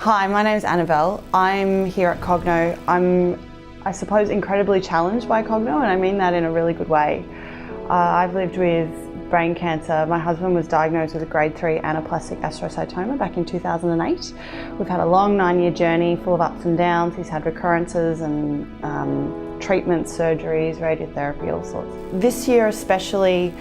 Hi, my name is Annabelle. I'm here at COGNO. I'm, I suppose, incredibly challenged by COGNO, and I mean that in a really good way. I've lived with brain cancer. My husband was diagnosed with a grade 3 anaplastic astrocytoma back in 2008. We've had a long 9-year journey full of ups and downs. He's had recurrences and treatments, surgeries, radiotherapy, all sorts. This year especially,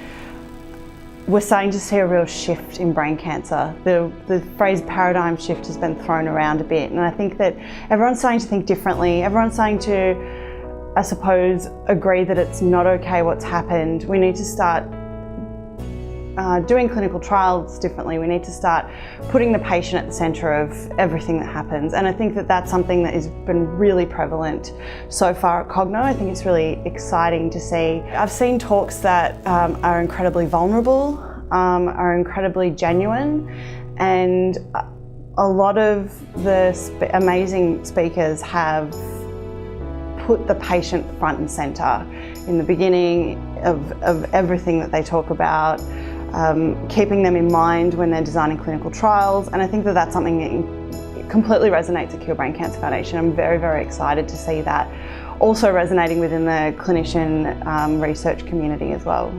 we're starting to see a real shift in brain cancer. The phrase paradigm shift has been thrown around a bit, and I think that everyone's starting to think differently. Everyone's starting to, I suppose, agree that it's not okay what's happened. We need to start doing clinical trials differently. We need to start putting the patient at the centre of everything that happens, and I think that that's something that has been really prevalent so far at COGNO. I think it's really exciting to see. I've seen talks that are incredibly vulnerable, are incredibly genuine, and a lot of the amazing speakers have put the patient front and centre in the beginning of everything that they talk about. Keeping them in mind when they're designing clinical trials, and I think that that's something that completely resonates at Cure Brain Cancer Foundation. I'm very, very excited to see that also resonating within the clinician research community as well.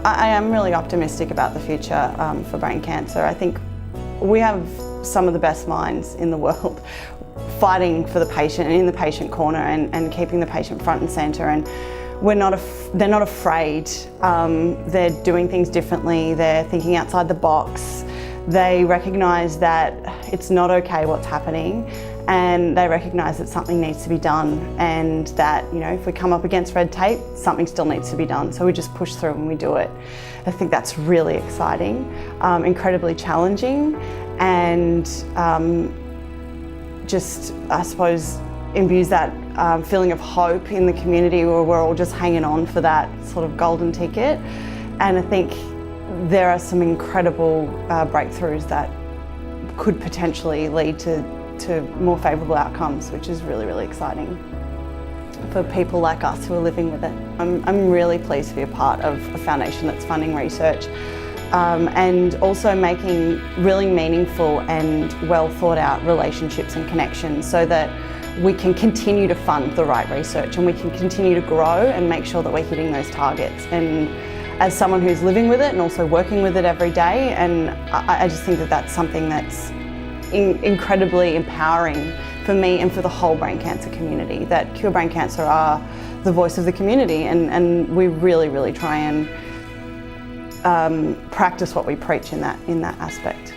I am really optimistic about the future for brain cancer. I think we have some of the best minds in the world fighting for the patient and in the patient corner and keeping the patient front and centre. And they're not afraid. They're doing things differently. They're thinking outside the box. They recognise that it's not okay what's happening, and they recognise that something needs to be done, and that, you know, if we come up against red tape, something still needs to be done. So we just push through and we do it. I think that's really exciting, incredibly challenging, and just, I suppose, imbues that feeling of hope in the community where we're all just hanging on for that sort of golden ticket. And I think there are some incredible breakthroughs that could potentially lead to more favourable outcomes, which is really, really exciting for people like us who are living with it. I'm really pleased to be a part of a foundation that's funding research and also making really meaningful and well thought out relationships and connections, so that we can continue to fund the right research and we can continue to grow and make sure that we're hitting those targets. And as someone who's living with it and also working with it every day, and I just think that that's something that's incredibly empowering for me and for the whole brain cancer community, that Cure Brain Cancer are the voice of the community, and we really, really try and practice what we preach in that aspect.